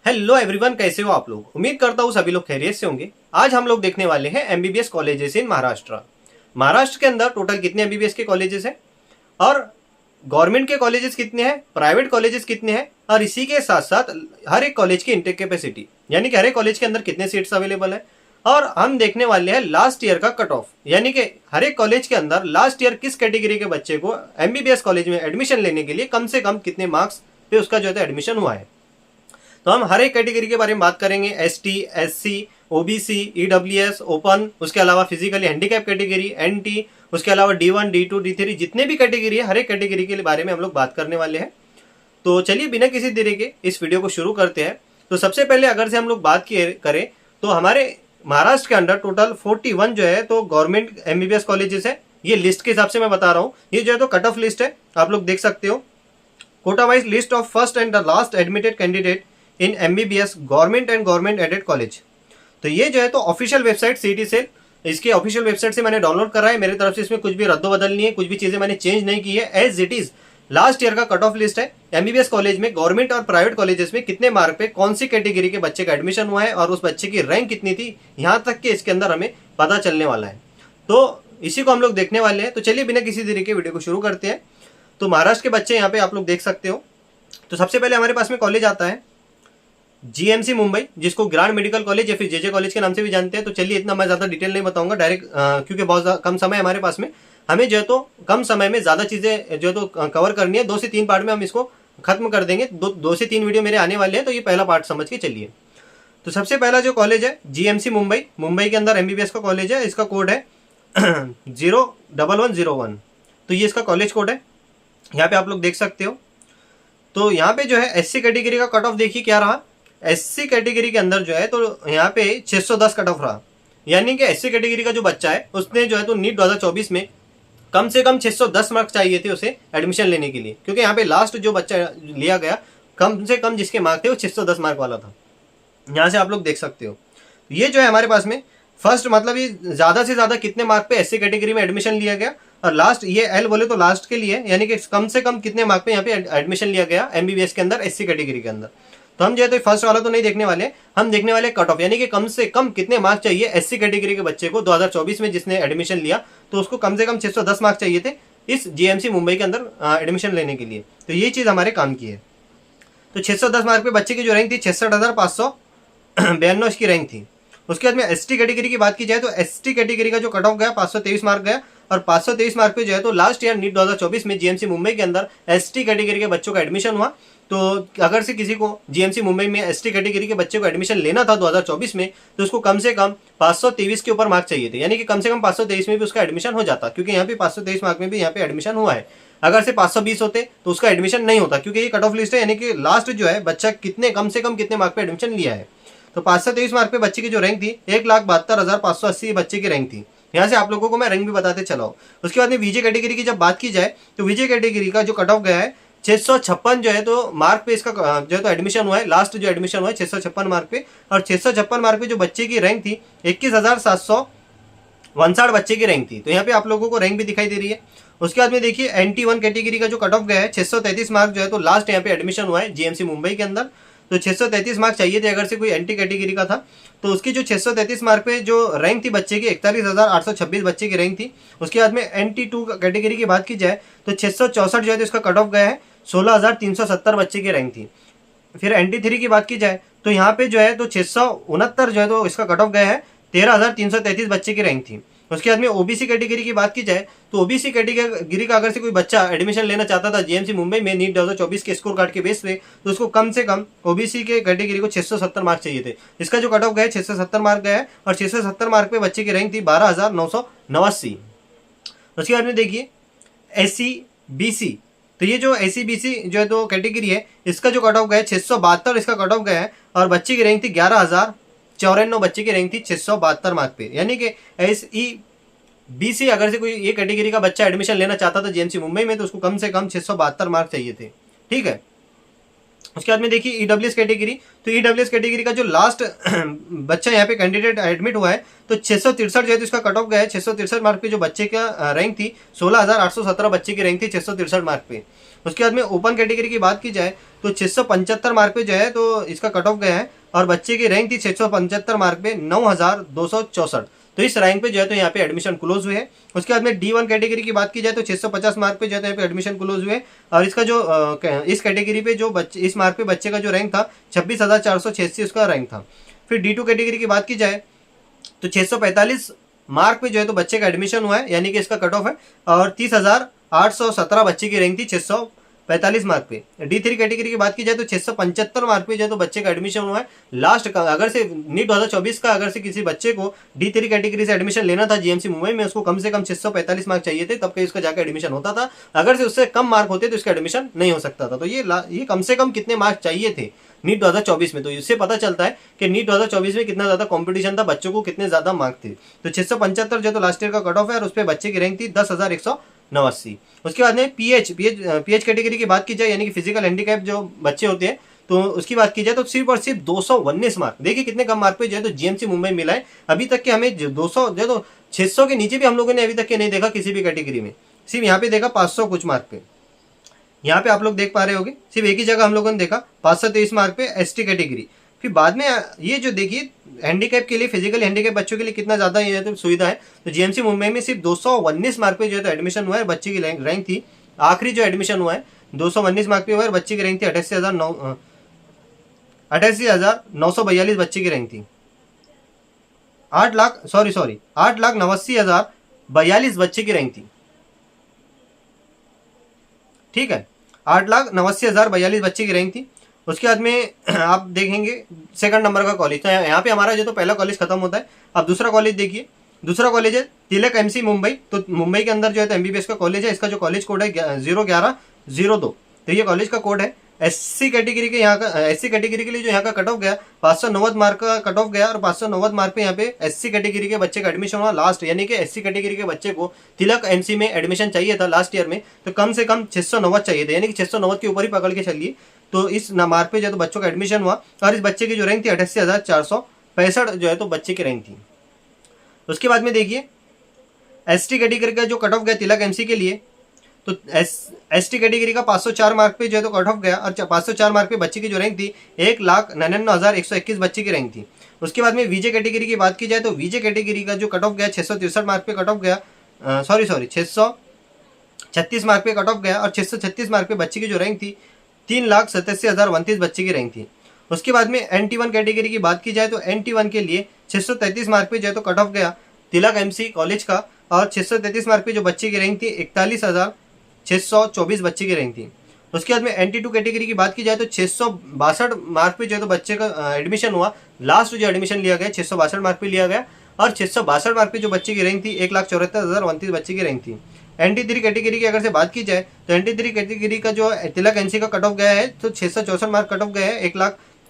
Hello everyone, कैसे हो आप लोग। उम्मीद करता हूँ सभी लोग खैरियत से होंगे। आज हम लोग देखने वाले हैं MBBS colleges in Maharashtra. Maharashtra के अंदर टोटल कितने एमबीबीएस के कॉलेजेस हैं और गवर्नमेंट के कॉलेजेस कितने हैं, प्राइवेट कॉलेजेस कितने हैं, और इसी के साथ साथ हर एक कॉलेज की इंटेक कैपेसिटी, यानी कि हर एक कॉलेज के अंदर कितने सीट्स अवेलेबल है। और हम देखने वाले हैं लास्ट ईयर का कट ऑफ, यानी कि हर एक कॉलेज के अंदर लास्ट ईयर किस कैटेगरी के बच्चे को एमबीबीएस कॉलेज में एडमिशन लेने के लिए कम से कम कितने मार्क्स पे उसका जो है एडमिशन हुआ है। तो हम हर एक कैटेगरी के बारे में बात करेंगे। ST, SC, OBC, EWS, open, उसके अलावा फिजिकली हैंडीकैप कैटेगरी, एनटी, उसके अलावा D1, D2, D3, जितने भी कैटेगरी है हर एक कैटेगरी के बारे में हम लोग बात करने वाले हैं। तो चलिए बिना किसी देरी के इस वीडियो को शुरू करते हैं। तो सबसे पहले अगर से हम लोग बात करें तो हमारे महाराष्ट्र के अंदर टोटल 41 जो है तो गवर्नमेंट एमबीबीएस कॉलेजेस है। ये लिस्ट के हिसाब से मैं बता रहा हूँ, ये जो है तो कट ऑफ लिस्ट है, आप लोग देख सकते हो। Quota wise list of first and the last admitted candidate in MBBS government and government aided college. तो ये जो है तो ऑफिशियल वेबसाइट सीटी से, इसके ऑफिशियल वेबसाइट से मैंने डाउनलोड करा है। मेरी तरफ से इसमें कुछ भी रद्दो बदल नहीं है, कुछ भी चीजें मैंने चेंज नहीं की है, as it is last year का कट ऑफ लिस्ट है। एमबीबीएस कॉलेज में गवर्नमेंट और प्राइवेट कॉलेजेस में कितने मार्क पे कौन सी कैटेगरी के बच्चे का एडमिशन हुआ है और उस बच्चे की रैंक कितनी थी, यहाँ तक कि इसके अंदर हमें पता चलने वाला है। तो इसी को हम लोग देखने वाले हैं। तो चलिए बिना किसी देरी के वीडियो को शुरू करते हैं। तो महाराष्ट्र के बच्चे यहाँ पे आप लोग देख सकते हो। तो सबसे पहले हमारे पास में कॉलेज आता है जीएमसी मुंबई, जिसको ग्रांड मेडिकल कॉलेज या फिर जेजे कॉलेज के नाम से भी जानते हैं। तो चलिए इतना मैं ज्यादा डिटेल नहीं बताऊंगा डायरेक्ट, क्योंकि बहुत कम समय हमारे पास में, हमें जो है तो कम समय में ज्यादा चीजें जो है तो कवर करनी है। 2 से 3 पार्ट में हम इसको खत्म कर देंगे। 2 से 3 वीडियो मेरे आने वाले हैं, तो ये पहला पार्ट समझ के चलिए। तो सबसे पहला जो कॉलेज है जीएमसी मुंबई, मुंबई के अंदर एमबीबीएस का कॉलेज है। इसका कोड है 01101। तो ये इसका कॉलेज कोड है, यहाँ पे आप लोग देख सकते हो। तो यहाँ पे जो है एससी कैटेगरी का कट ऑफ देखिए क्या रहा। एससी कैटेगरी के अंदर जो है तो यहाँ पे 610 कट ऑफ रहा, यानी कि एससी कैटेगरी का जो बच्चा है उसने जो है तो नीट 2024 में कम से कम 610 मार्क्स चाहिए थे उसे एडमिशन लेने के लिए, क्योंकि यहाँ पे लास्ट जो बच्चा लिया गया कम से कम जिसके मार्क थे वो 610 मार्क वाला था। यहाँ से आप लोग देख सकते हो। ये जो है हमारे पास में फर्स्ट, मतलब ये ज्यादा से ज्यादा कितने मार्क पे एससी कैटेगरी में एडमिशन लिया गया, और लास्ट ये एल बोले तो लास्ट के लिए, यानी कि कम से कम कितने मार्क पे यहाँ पे एडमिशन लिया गया एमबीबीएस के अंदर एससी कैटेगरी के अंदर। तो हम जो है तो फर्स्ट वाला तो नहीं देखने वाले, हम देखने वाले कट ऑफ, यानी कि कम से कम कितने मार्क्स चाहिए एससी कैटेगरी के बच्चे को 2024 में जिसने एडमिशन लिया, तो उसको कम से कम 610 मार्क्स चाहिए थे इस जीएमसी मुंबई के अंदर एडमिशन लेने के लिए। तो ये चीज हमारे काम की है। तो 610 मार्क पे बच्चे की जो रैंक थी 66,592 इसकी रैंक थी। उसके बाद में एसटी कैटेगरी की बात की जाए तो एसटी कैटेगरी का जो कट ऑफ गया 523 मार्क गया, और 523 मार्क पे जो है तो लास्ट ईयर नीट 2024 में जीएमसी मुंबई के अंदर एसटी कैटेगरी के बच्चों का एडमिशन हुआ। तो अगर से किसी को जीएमसी मुंबई में एसटी कैटेगरी के बच्चे को एडमिशन लेना था 2024 में, तो उसको कम से कम 523 के ऊपर मार्क चाहिए थे, यानी कि कम से कम 523 में भी उसका एडमिशन हो जाता, क्योंकि यहाँ पे 523 मार्क में भी यहाँ पे एडमिशन हुआ है। अगर से 520 होते तो उसका एडमिशन नहीं होता, क्योंकि ये कट ऑफ लिस्ट है, यानी कि लास्ट जो है बच्चा कितने कम से कम कितने मार्क पे एडमिशन लिया है। तो 523 मार्क पे बच्चे की जो रैंक थी 1,72,580 बच्चे की रैंक थी। यहाँ से आप लोगों को मैं रैंक भी बताते चला हूँ। उसके बाद में विजय कैटेगरी की जब बात की जाए तो विजय कैटेगरी का जो कट ऑफ गया है 656 जो है तो मार्क पे इसका जो है तो एडमिशन हुआ है। लास्ट जो एडमिशन हुआ है 656 मार्क पे, और 656 मार्क पे जो बच्चे की रैंक थी 21,759 बच्चे की रैंक थी। तो यहाँ पे आप लोगों को रैंक भी दिखाई दे रही है। उसके बाद में देखिए NT1 कैटेगरी का जो कट ऑफ गया है 633 मार्क जो है तो लास्ट यहाँ पे एडमिशन हुआ है जीएमसी मुंबई के अंदर। तो 633 मार्क चाहिए थे अगर से कोई एंटी कैटेगरी का था, तो उसकी जो 633 मार्क पे जो रैंक थी बच्चे की 41,826 बच्चे की रैंक थी। उसके बाद में NT2 कैटेगरी की बात की जाए तो 664 जो है तो इसका कट ऑफ गया है, 16,370 बच्चे की रैंक थी। फिर NT3 की बात की जाए तो यहाँ पे जो है तो 669 जो है तो इसका कट ऑफ गया है, 13,333 बच्चे की रैंक थी। उसके बाद में ओबीसी कैटेगरी की बात की जाए तो ओबीसी कैटेगरी का अगर से कोई बच्चा एडमिशन लेना चाहता था जीएमसी मुंबई में नीट 2024 के स्कोर कार्ड के बेस पे, तो उसको कम से कम ओबीसी के कैटेगरी को 670 मार्क चाहिए थे। इसका जो कट ऑफ गया है 670 मार्क गया है, और 670 मार्क पे बच्चे की रैंक थी 12,989। उसके बाद में देखिए SC BC, तो ये जो SC BC जो है तो कैटेगरी है इसका जो कट ऑफ गया है 672 इसका कट ऑफ गया है, और बच्चे की रैंक थी 11,094 बच्चे की रैंक थी 672 मार्क पे, यानी कि SE BC अगर से कोई ये कैटेगरी का बच्चा एडमिशन लेना चाहता था जीएमसी मुंबई में तो उसको कम से कम 672 मार्क चाहिए थे। ठीक है। उसके बाद में देखिए ईडब्ल्यूएस कैटेगरी, तो ईडब्ल्यूएस कैटेगरी का जो लास्ट बच्चा यहाँ पे कैंडिडेट एडमिट हुआ है तो 663 जो है तो इसका कट ऑफ गया है। 663 मार्क पे जो बच्चे का रैंक थी 16,817 बच्चे की रैंक थी 663 मार्क पे। उसके बाद में ओपन कैटेगरी की बात की जाए तो 675 मार्क पे जो है तो इसका कट ऑफ गया है और बच्चे की रैंक थी 675 मार्क पे 9,264। तो इस रैंक पे जो है तो यहाँ पे एडमिशन क्लोज हुए हैं। उसके बाद में D1 कैटेगरी की बात की जाए तो 650 मार्क पे जो है तो यहाँ पे एडमिशन क्लोज हुए और इसका जो इस कैटेगरी पे जो बच्चे इस मार्क पे बच्चे का जो रैंक था 26,486 उसका रैंक था। फिर D2 कैटेगरी की बात की जाए तो 645 मार्क पे जो है तो बच्चे का एडमिशन हुआ है, यानी कि इसका कट ऑफ है और 30,817 बच्चे की रैंक थी 645 मार्क पे। D3 कैटेगरी की बात की जाए तो 675 मार्क पे जो है तो बच्चे का एडमिशन हुआ है। लास्ट का अगर से नीट 2024 का अगर से किसी बच्चे को D3 कैटेगरी से एडमिशन लेना था जीएमसी मुंबई में, उसको कम से कम 645 मार्क चाहिए थे, तब कहीं उसका जाकर एडमिशन होता था। अगर से उससे कम मार्क होते तो इसका एडमिशन नहीं हो सकता था। तो ये कम से कम कितने मार्क चाहिए थे नीट 2024 में, तो इससे पता चलता है कि नीट 2024 में कितना ज्यादा कंपटीशन था, बच्चों को कितने ज्यादा मार्क थे। तो 675 जो तो लास्ट ईयर का कट ऑफ है और उस पर बच्चे की रैंक थी 10,189। उसके बाद में पीएच कैटेगरी की बात की जाए, यानी कि फिजिकल हैंडीकैप जो बच्चे होते हैं, तो उसकी बात की जाए तो सिर्फ और सिर्फ 219 मार्क। देखिए कितने कम मार्क पे जो है तो जीएमसी मुंबई मिला है। अभी तक के हमें 200 जो तो 600 के नीचे भी हम लोगों ने अभी तक के नहीं देखा किसी भी कैटेगरी में, सिर्फ यहाँ पे देखा 500 कुछ मार्क पे। यहाँ पे आप लोग देख पा रहे होंगे सिर्फ एक ही जगह हम लोगों ने देखा 523 मार्क पे एसटी कैटेगरी। फिर बाद में ये जो देखिए हैंडीकैप के लिए, फिजिकल हैंडीकैप बच्चों के लिए कितना ज्यादा ये तो सुविधा है। तो जीएमसी मुंबई में सिर्फ 219 मार्क पे जो है तो एडमिशन हुआ है, बच्चे की रैंक थी आखिरी जो एडमिशन हुआ है 219 मार्क पे हुआ है, बच्चे की रैंक थी 88,942 बच्चे की रैंक थी। 8,89,42 बच्चे की रैंक थी। ठीक है, 8,89,42 बच्चे की रैंक थी। उसके बाद में आप देखेंगे सेकंड नंबर का कॉलेज, तो यहाँ पे हमारा जो तो पहला कॉलेज खत्म होता है। अब दूसरा कॉलेज देखिए, दूसरा कॉलेज है तिलक एमसी मुंबई। तो मुंबई के अंदर जो है तो एमबीबीएस का कॉलेज है, इसका जो कॉलेज कोड है 01102। तो ये कॉलेज का कोड है। एससी कैटेगरी के यहाँ का, एससी कैटेगरी के लिए जो यहाँ का कट ऑफ गया 590 मार्क का कट ऑफ गया और 590 मार्क पे यहाँ पे एससी कैटेगरी के बच्चे का एडमिशन हुआ लास्ट, यानी कि एससी कैटेगरी के बच्चे को तिलक एमसी में एडमिशन चाहिए था लास्ट ईयर में, तो कम से कम 690 चाहिए थे, यानी कि 690 के ऊपर ही पकड़ के चलिए। तो इस मार्क पे जो है तो बच्चों का एडमिशन हुआ और इस बच्चे की जो रैंक थी 88,465 जो है तो बच्चे की रैंक थी। उसके बाद में देखिए एसटी कैटेगरी का जो कट ऑफ गया तिलक एमसी के लिए, तो एसटी कैटेगरी का 504 मार्क पे जो है तो कट ऑफ गया और 504 मार्क पे बच्चे की जो रैंक थी 1,99,121 बच्चे की रैंक थी। उसके बाद में वीजे कैटेगरी की बात की जाए तो वीजे कैटेगरी का जो कट ऑफ गया 663 मार्क पे कट ऑफ गया, 636 मार्क पे कट ऑफ गया और 636 मार्क पे बच्चे की जो रैंक थी 3,87,029 बच्चे की रैंक थी। उसके बाद में NT1 कैटेगरी की बात की जाए तो NT1 के लिए 633 मार्क पे जो है तो कट ऑफ गया तिलक एमसी कॉलेज का और 633 मार्क पे जो बच्चे की रैंक थी 41,624 बच्चे की रैंक थी। उसके बाद में NT2 कैटेगरी की बात की जाए तो 662 मार्क पे जो है तो बच्चे का एडमिशन हुआ, लास्ट जो एडमिशन लिया गया 662 मार्क पे लिया गया और 662 मार्क पे जो बच्चे की रैंक थी 1,74,029 बच्चे की रैंक थी। NT3 कैटेगरी की अगर से बात की जाए तो NT3 कैटेगरी का जो तिलक एमसी का कट ऑफ गया है तो 664 मार्क कट ऑफ गया है,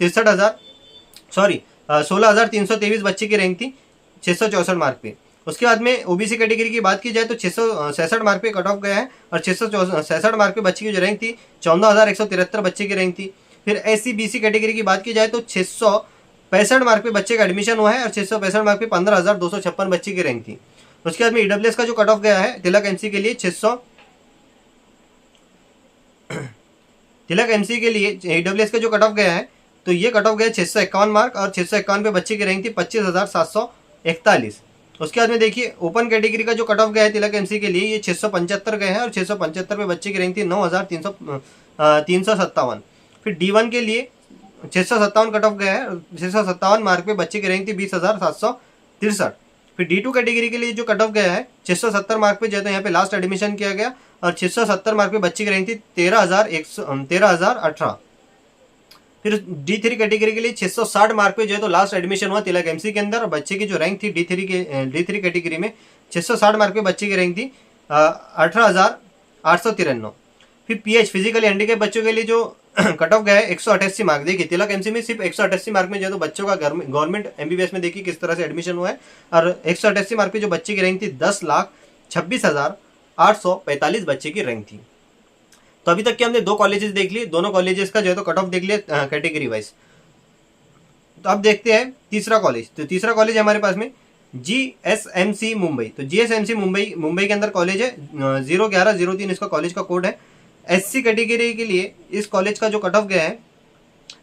16,323 बच्चे की रैंक थी 664 मार्क पे। उसके बाद में ओबीसी कैटेगरी की बात की जाए तो 666 मार्क पे कट ऑफ गया है और 666 मार्क पे बच्चे की जो रैंक थी 14,173 बच्चे की रैंक थी। फिर एससी बीसी कैटेगरी की बात की जाए तो 665 मार्क पे बच्चे का एडमिशन हुआ है और 665 मार्क पे 15,256 बच्चे की रैंक थी। उसके बाद में ईडब्ल्यूएस का जो कट ऑफ गया है तिलक एमसी के लिए तिलक एमसी के लिए ईडब्ल्यूएस का जो कट ऑफ गया है तो ये कट ऑफ गया 651 मार्क और 651 पे बच्चे की रैंक थी 25,741। उसके बाद में देखिए ओपन कैटेगरी का जो कट ऑफ गया है तिलक एमसी के लिए ये 675 गए हैं और 675 पे बच्चे की रैंक थी 9,357। फिर D1 के लिए 657 कट ऑफ गया है, 657 मार्क पे बच्चे की रैंक थी 20,763। फिर D2 कैटेगरी के लिए जो कट ऑफ गया है 670 मार्क पे जो है तो यहाँ पे लास्ट एडमिशन किया गया और 670 मार्क पे बच्चे की रैंक थी 13,018। फिर D3 कैटेगरी के लिए 660 मार्क पे जो है तो लास्ट एडमिशन हुआ तिलक एमसी के अंदर और बच्चे की जो रैंक थी D3 कैटेगरी में 660 मार्क पे बच्चे की रैंक थी 18,893। फिर पीएच फिजिकली हैंडीकैप बच्चों के लिए जो कट ऑफ गया है 188 मार्क। देखिए तिलक एमसी में सिर्फ 188 मार्क में जो है तो बच्चों का गवर्नमेंट एमबीबीएस में देखिए किस तरह से एडमिशन हुआ है और 188 मार्क पे जो बच्चे की रैंक थी 10,26,845 बच्चे की रैंक थी। तो अभी तक के हमने 2 कॉलेजेस देख लिए, दोनों कॉलेजेस का जो है तो कट ऑफ देख लिया कैटेगरी वाइज। तो अब देखते हैं तीसरा कॉलेज। तो तीसरा कॉलेज है हमारे पास में GSMC मुंबई। तो GSMC मुंबई के अंदर कॉलेज है, 01103 इसका कॉलेज का कोड है। SC कैटेगरी के लिए इस कॉलेज का जो कट ऑफ गया है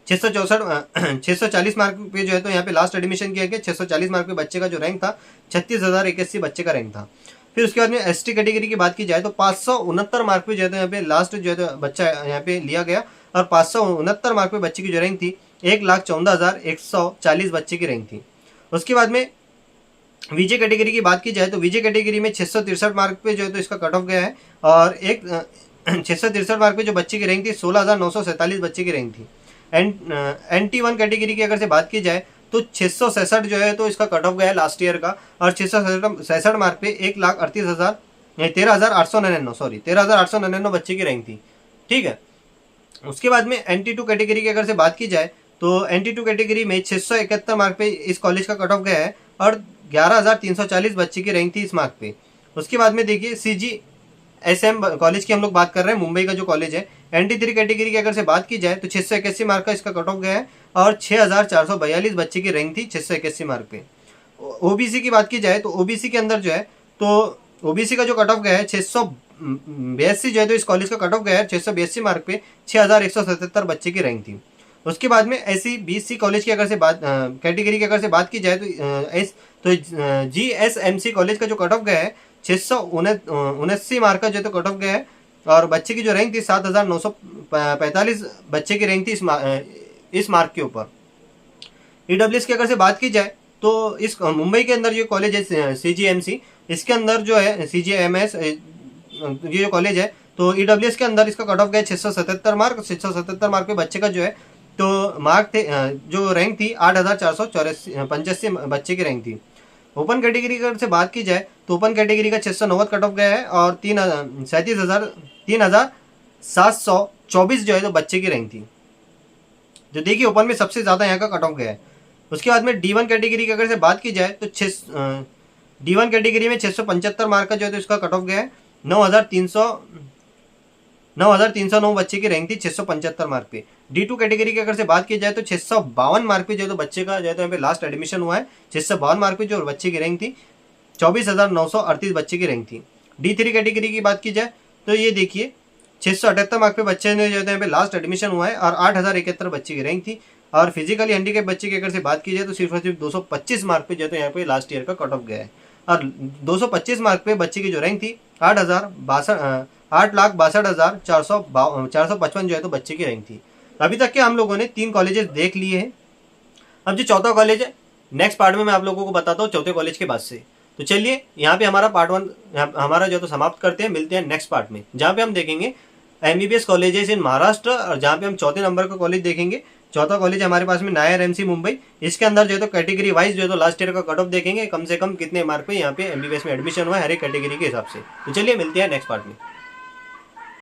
640 मार्क पे जो है तो यहाँ पे लास्ट एडमिशन किया गया। 640 मार्क पे बच्चे का जो रैंक था 36,081 बच्चे का रैंक था। फिर उसके बाद में ST कैटेगरी की बात की जाए तो 569 मार्क पे जो है तो यहाँ पे लास्ट जो है तो बच्चा यहाँ पे लिया गया, और 569 मार्क पे बच्चे की जो रैंक थी 1,14,140 बच्चे की रैंक थी। उसके बाद में VJ कैटेगरी की बात की जाए तो VJ कैटेगरी में 663 मार्क पे जो है तो इसका कट ऑफ गया है, और 663 मार्क पे जो बच्चे की रैंक थी 16,947 बच्चे की रैंक थी। NT1 कैटेगरी की अगर से बात की जाए तो 667 जो है तो इसका कट ऑफ गया है लास्ट ईयर का, और 667 मार्क पे 13,899 बच्चे की रैंक थी। ठीक है। उसके बाद में NT2 कैटेगरी की अगर से बात की जाए तो NT2 कैटेगरी में 671 मार्क पे इस कॉलेज का कट ऑफ गया है, और 11,340 बच्चे की रैंक थी इस मार्क पे। उसके बाद में देखिए CGSM कॉलेज की हम लोग बात कर रहे हैं, मुंबई का जो कॉलेज है। NT3 कैटेगरी की अगर से बात की जाए तो 681 मार्क का इसका कट ऑफ गया है, और 6,442 बच्चे की रैंक थी 681 मार्क पे। OBC की बात की जाए तो OBC के अंदर जो है तो OBC का जो कट ऑफ गया है 682 जो है तो इस कॉलेज का कट ऑफ गया है 682 मार्क पे 6,177 बच्चे की रैंक थी। उसके बाद में SC BC कॉलेज की अगर से बात कैटेगरी की अगर से बात की जाए तो GSMC कॉलेज का जो कट ऑफ गया है 679 मार्क का जो है तो कट ऑफ गया है, और बच्चे की जो रैंक थी 7,945 बच्चे की रैंक थी इस मार्क के ऊपर। EWS की अगर से बात की जाए तो इस मुंबई के अंदर जो कॉलेज है CGMC, इसके अंदर जो है CGMS ये जो कॉलेज है तो EWS के अंदर इसका कट ऑफ गया 677 मार्क। 677 मार्क पे बच्चे का जो है तो मार्क थे जो रैंक थी 8,485 बच्चे की रैंक थी। ओपन कैटेगरी की अगर से बात की जाए तो ओपन कैटेगरी का 690 कट ऑफ गया है, और 3,724 जो है तो बच्चे की रैंक थी। जो देखिए ओपन में सबसे ज़्यादा यहाँ का कट ऑफ गया है। उसके बाद में D1 कैटेगरी की अगर से बात की जाए तो D1 कैटेगरी में 675 मार्क का जो है तो इसका कट ऑफ गया है। 9,309 बच्चे की रैंक थी 675 मार्क पे। D2 कैटेगरी की अगर से बात की जाए तो 652 मार्क पे जो है तो बच्चे का जो है तो यहाँ पे लास्ट एडमिशन हुआ है। 652 मार्क पे जो बच्चे की रैंक थी 24,938 बच्चे की रैंक थी। D3 कैटेगरी की बात की जाए तो ये देखिए 678 मार्क पे बच्चे ने जो है तो यहाँ पे लास्ट एडमिशन हुआ है, और 8,071 बच्चे की रैंक थी। और फिजिकली हैंडीकैप बच्चे की अगर से बात की जाए तो सिर्फ और सिर्फ 225 मार्क पे जो है तो यहाँ पे लास्ट ईयर का कट ऑफ गया है, और 225 मार्क पे बच्चे की जो रैंक थी 8,62,455 जो है तो बच्चे की रैंक थी। अभी तक के हम लोगों ने 3 कॉलेजेस देख लिए हैं। अब जो चौथा कॉलेज है नेक्स्ट पार्ट में मैं आप लोगों को बताता हूँ चौथे कॉलेज के बाद से। तो चलिए यहाँ पे हमारा पार्ट 1 हमारा जो तो समाप्त करते हैं। मिलते हैं नेक्स्ट पार्ट में, जहाँ पे हम देखेंगे MBBS कॉलेजेस इन महाराष्ट्र, और जहाँ पे हम चौथे नंबर का कॉलेज देखेंगे। चौथा कॉलेज हमारे पास में नायर MC मुंबई। इसके अंदर जो है तो कैटेगरी वाइज जो है तो लास्ट ईयर का कट ऑफ देखेंगे, कम से कम कितने मार्क पे यहाँ पे MBBS में एडमिशन हुआ है हर एक कैटेगरी के हिसाब से। तो चलिए मिलते हैं नेक्स्ट पार्ट में।